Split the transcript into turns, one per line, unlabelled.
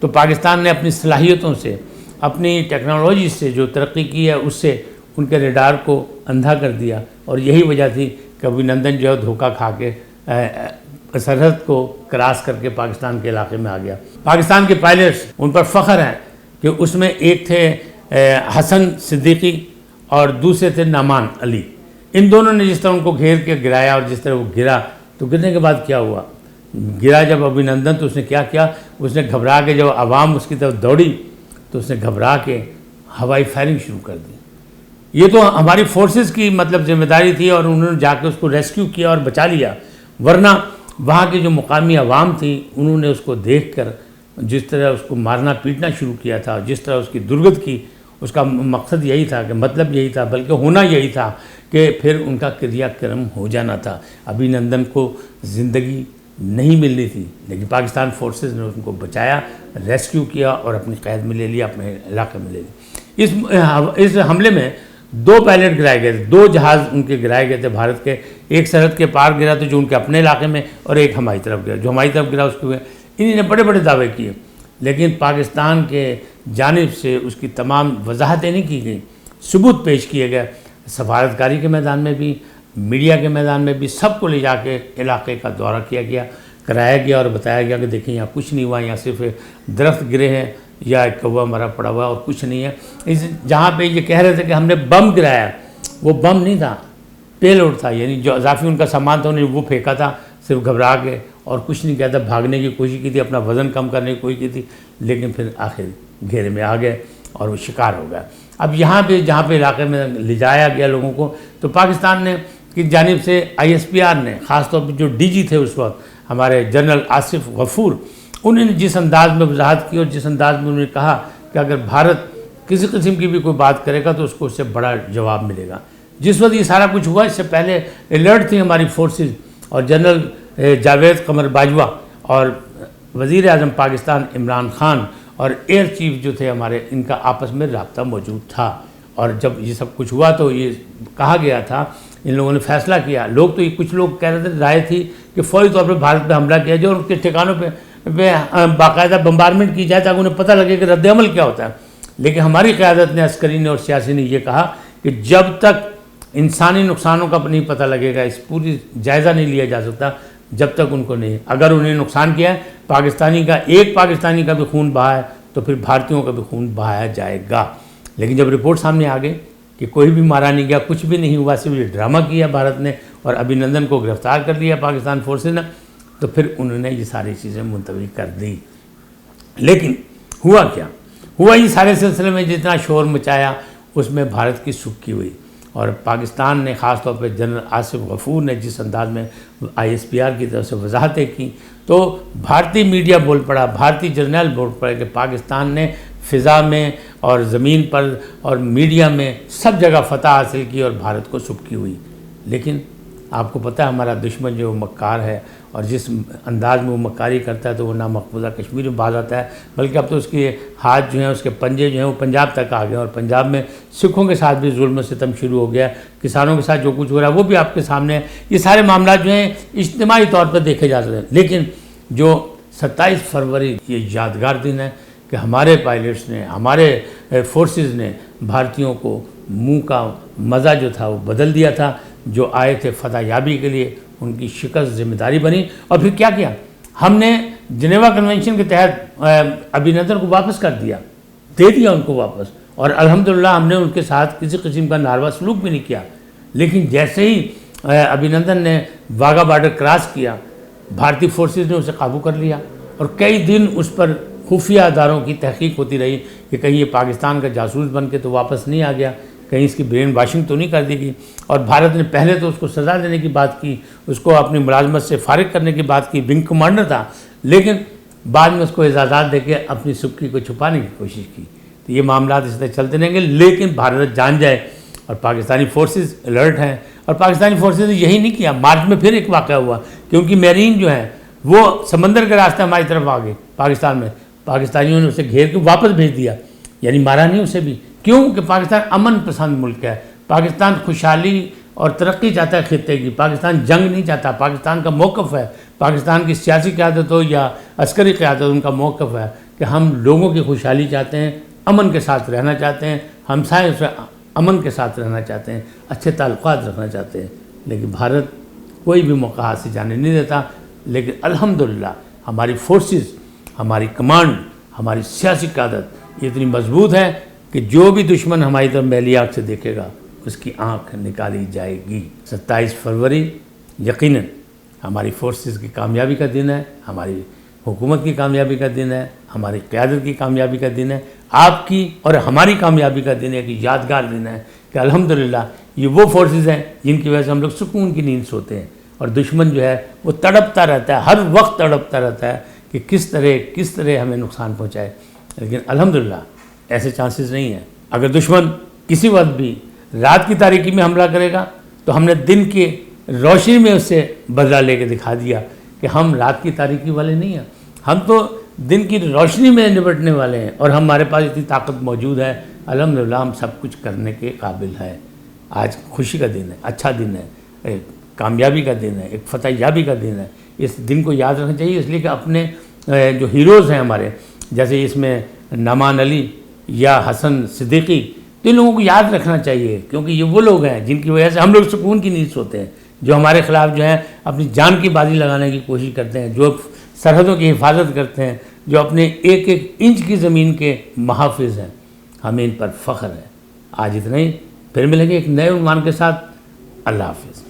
تو پاکستان نے اپنی صلاحیتوں سے، اپنی ٹیکنالوجی سے جو ترقی کی ہے اس سے ان کے ریڈار کو اندھا کر دیا، اور یہی وجہ تھی کہ ابھینندن جو ہے دھوکہ کھا کے سرحد کو کراس کر کے پاکستان کے علاقے میں آ گیا۔ پاکستان کے پائلٹس، ان پر فخر ہے کہ اس میں ایک تھے حسن صدیقی اور دوسرے تھے نعمان علی۔ ان دونوں نے جس طرح ان کو گھیر کے گرایا اور جس طرح وہ گرا، تو گرنے کے بعد کیا ہوا، گرا جب ابھینندن تو اس نے کیا کیا، اس نے گھبرا کے، جب عوام اس کی طرف دوڑی تو اس نے گھبرا کے ہوائی فائرنگ شروع کر دی۔ یہ تو ہماری فورسز کی مطلب ذمہ داری تھی، اور انہوں نے جا کے اس کو ریسکیو کیا اور بچا لیا، ورنہ وہاں کی جو مقامی عوام تھی انہوں نے اس کو دیکھ کر جس طرح اس کو مارنا پیٹنا شروع کیا تھا، جس طرح اس کی درگت کی، اس کا مقصد یہی تھا کہ مطلب یہی تھا، بلکہ ہونا یہی تھا کہ پھر ان کا کریا کرم ہو جانا تھا۔ ابھینندن کو زندگی نہیں ملنی تھی، لیکن پاکستان فورسز نے ان کو بچایا، ریسکیو کیا اور اپنی قید میں لے لیا، اپنے علاقے میں لے لیا۔ اس حملے میں 2 پائلٹ گرائے گئے تھے، 2 جہاز ان کے گرائے گئے تھے بھارت کے، ایک سرحد کے پار گرا تو جو ان کے اپنے علاقے میں، اور ایک ہماری طرف گرا، جو ہماری طرف گرا اس کے ہوئے انہی نے بڑے بڑے دعوے کیے، لیکن پاکستان کے جانب سے اس کی تمام وضاحتیں نہیں کی گئیں، ثبوت پیش کیے گئے، سفارتکاری کے میدان میں بھی، میڈیا کے میدان میں بھی، سب کو لے جا کے علاقے کا دورہ کرایا گیا اور بتایا گیا کہ دیکھیں یہاں کچھ نہیں ہوا، یہاں صرف درخت گرے ہیں یا ایک کوا مرا پڑا ہوا اور کچھ نہیں ہے۔ جہاں پہ یہ کہہ رہے تھے کہ ہم نے بم گرایا، وہ بم نہیں تھا، پیلوڈ تھا، یعنی جو اضافی ان کا سامان تھا انہیں وہ پھینکا تھا صرف گھبرا کے، اور کچھ نہیں کیا تھا، بھاگنے کی کوشش کی تھی، اپنا وزن کم کرنے کی کوشش کی تھی، لیکن پھر آخر گھیرے میں آ گئے اور وہ شکار ہو گیا۔ اب یہاں پہ جہاں پہ علاقے میں لے جایا گیا لوگوں کو، تو پاکستان نے کی جانب سے ISPR نے، خاص طور پہ جو DG تھے اس وقت ہمارے جنرل آصف غفور، انہوں نے جس انداز میں وضاحت کی اور جس انداز میں انہوں نے کہا کہ اگر بھارت کسی قسم کی بھی کوئی بات کرے گا تو اس کو اس سے بڑا جواب ملے گا۔ جس وقت یہ سارا کچھ ہوا، اس سے پہلے الرٹ تھی ہماری فورسز، اور جنرل جاوید قمر باجوہ اور وزیر اعظم پاکستان عمران خان اور ایئر چیف جو تھے ہمارے، ان کا آپس میں رابطہ موجود تھا، اور جب یہ سب کچھ ہوا تو یہ کہا گیا تھا، ان لوگوں نے فیصلہ کیا، لوگ تو یہ کچھ لوگ کہہ رہے تھے، رائے تھی کہ فوری طور پہ بھارت پہ حملہ کیا جائے اور ان کے ٹھکانوں پہ باقاعدہ بمبارمنٹ کی جائے تاکہ انہیں پتہ لگے کہ رد عمل کیا ہوتا ہے۔ لیکن ہماری قیادت نے، عسکری نے اور سیاسی نے یہ کہا کہ جب تک انسانی نقصانوں کا نہیں پتہ لگے گا، اس پوری جائزہ نہیں لیا جا سکتا جب تک ان کو نہیں، اگر انہیں نقصان کیا ہے پاکستانی کا، ایک پاکستانی کا بھی خون بہا ہے تو پھر بھارتیوں کا بھی خون بہایا جائے گا۔ لیکن جب رپورٹ سامنے آ گئی کہ کوئی بھی مارا نہیں گیا، کچھ بھی نہیں ہوا، صرف یہ ڈرامہ کیا بھارت نے اور ابھینندن کو گرفتار کر لیا پاکستان فورسز نے، تو پھر انہوں نے یہ ساری چیزیں ملتوی کر دی۔ لیکن ہوا کیا؟ ہوا یہ سارے سلسلے میں جتنا شور مچایا اس میں بھارت کی سکی ہوئی، اور پاکستان نے خاص طور پہ جنرل آصف غفور نے جس انداز میں ISPR کی طرف سے وضاحتیں کی، تو بھارتی میڈیا بول پڑا، بھارتی جرنیل بول پڑے کہ پاکستان نے فضا میں اور زمین پر اور میڈیا میں سب جگہ فتح حاصل کی اور بھارت کو سبکی ہوئی۔ لیکن آپ کو پتہ ہے ہمارا دشمن جو مکار ہے، اور جس انداز میں وہ مکاری کرتا ہے تو وہ نہ مقبوضہ کشمیر میں باز آتا ہے، بلکہ اب تو اس کے ہاتھ جو ہیں، اس کے پنجے جو ہیں وہ پنجاب تک آ گئے، اور پنجاب میں سکھوں کے ساتھ بھی ظلم و ستم شروع ہو گیا، کسانوں کے ساتھ جو کچھ ہو رہا ہے وہ بھی آپ کے سامنے ہے۔ یہ سارے معاملات جو ہیں اجتماعی طور پر دیکھے جا سکتے ہیں، لیکن جو 27 فروری یہ یادگار دن ہے کہ ہمارے پائلٹس نے، ہمارے فورسز نے بھارتیوں کو منہ کا مزہ جو تھا وہ بدل دیا تھا، جو آئے تھے فتح یابی کے لیے ان کی شکست ذمہ داری بنی۔ اور پھر کیا کیا ہم نے؟ جنیوا کنونشن کے تحت ابھینندن کو واپس کر دیا، دے دیا ان کو واپس، اور الحمدللہ ہم نے ان کے ساتھ کسی قسم کا ناروا سلوک بھی نہیں کیا۔ لیکن جیسے ہی ابھینندن نے واگا بارڈر کراس کیا، بھارتی فورسز نے اسے قابو کر لیا، اور کئی دن اس پر خفیہ اداروں کی تحقیق ہوتی رہی کہ کہیں یہ پاکستان کا جاسوس بن کے تو واپس نہیں آ گیا، کہیں اس کی برین واشنگ تو نہیں کر دی گئی۔ اور بھارت نے پہلے تو اس کو سزا دینے کی بات کی، اس کو اپنی ملازمت سے فارغ کرنے کی بات کی، ونگ کمانڈر تھا، لیکن بعد میں اس کو اعزازات دے کے اپنی سبکی کو چھپانے کی کوشش کی۔ تو یہ معاملات اس طرح چلتے رہیں گے، لیکن بھارت جان جائے، اور پاکستانی فورسز الرٹ ہیں، اور پاکستانی فورسز نے یہی نہیں کیا۔ مارچ میں پھر ایک واقعہ ہوا کہ ان کی میرین جو ہے وہ سمندر کے راستے ہماری طرف آ گئی پاکستان میں، پاکستانیوں نے اسے گھیر کے واپس بھیج دیا، یعنی مارا نہیں اسے بھی۔ کیوں کہ پاکستان امن پسند ملک ہے، پاکستان خوشحالی اور ترقی چاہتا ہے خطے کی، پاکستان جنگ نہیں چاہتا، پاکستان کا موقف ہے، پاکستان کی سیاسی قیادت ہو یا عسکری قیادت، ان کا موقف ہے کہ ہم لوگوں کی خوشحالی چاہتے ہیں، امن کے ساتھ رہنا چاہتے ہیں، ہمسائے سے امن کے ساتھ رہنا چاہتے ہیں، اچھے تعلقات رکھنا چاہتے ہیں، لیکن بھارت کوئی بھی موقع ہاتھ سے جانے نہیں دیتا۔ لیکن الحمدللہ ہماری فورسز، ہماری کمانڈ، ہماری سیاسی قیادت یہ اتنی مضبوط ہے کہ جو بھی دشمن ہماری طرف میلی آنکھ سے دیکھے گا اس کی آنکھ نکالی جائے گی۔ 27 فروری یقیناً ہماری فورسز کی کامیابی کا دن ہے، ہماری حکومت کی کامیابی کا دن ہے، ہماری قیادت کی کامیابی کا دن ہے، آپ کی اور ہماری کامیابی کا دن ہے، کہ یادگار دن ہے کہ الحمدللہ یہ وہ فورسز ہیں جن کی وجہ سے ہم لوگ سکون کی نیند سوتے ہیں، اور دشمن جو ہے وہ تڑپتا رہتا ہے، ہر وقت تڑپتا رہتا ہے کہ کس طرح ہمیں نقصان پہنچائے۔ لیکن الحمدللہ ایسے چانسز نہیں ہیں۔ اگر دشمن کسی وقت بھی رات کی تاریکی میں حملہ کرے گا تو ہم نے دن کی روشنی میں اس سے بدلہ لے کے دکھا دیا کہ ہم رات کی تاریکی والے نہیں ہیں، ہم تو دن کی روشنی میں نپٹنے والے ہیں، اور ہمارے پاس اتنی طاقت موجود ہے، الحمدللہ ہم سب کچھ کرنے کے قابل ہے۔ آج خوشی کا دن ہے، اچھا دن ہے، ایک کامیابی کا دن ہے، ایک فتح یابی کا دن ہے۔ اس دن کو یاد رکھنا چاہیے، اس لیے کہ اپنے جو ہیروز ہیں ہمارے، جیسے اس میں نعمان علی یا حسن صدیقی، تو ان لوگوں کو یاد رکھنا چاہیے، کیونکہ یہ وہ لوگ ہیں جن کی وجہ سے ہم لوگ سکون کی نیند سوتے ہیں، جو ہمارے خلاف جو ہے اپنی جان کی بازی لگانے کی کوشش کرتے ہیں، جو سرحدوں کی حفاظت کرتے ہیں، جو اپنے ایک ایک انچ کی زمین کے محافظ ہیں۔ ہمیں ان پر فخر ہے۔ آج اتنا ہی، پھر ملیں گے ایک نئے عنوان کے ساتھ۔ اللہ حافظ۔